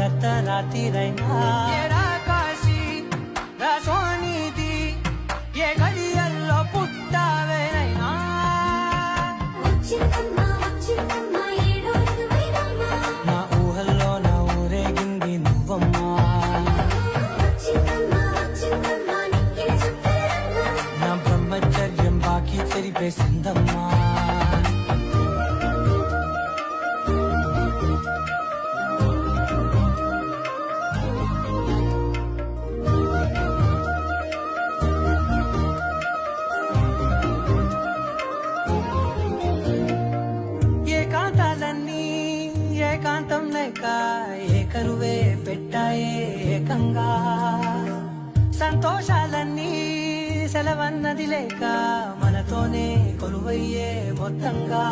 అర్ధరాత్రిరైనా కాశీ రాసోనిది ఏ గడియల్లో పుట్టావేనైనా నా ఊహల్లో నా ఊరేగింది నువ్వమ్మా నా బ్రహ్మచర్యం బాకీ చెరిపేసిందమ్మా ఏకాంతం లేక ఏకరువే పెట్టాయే ఏకంగా సంతోషాలన్నీ సెలవన్నది లేక మనతోనే కొలువయ్యే మొత్తంగా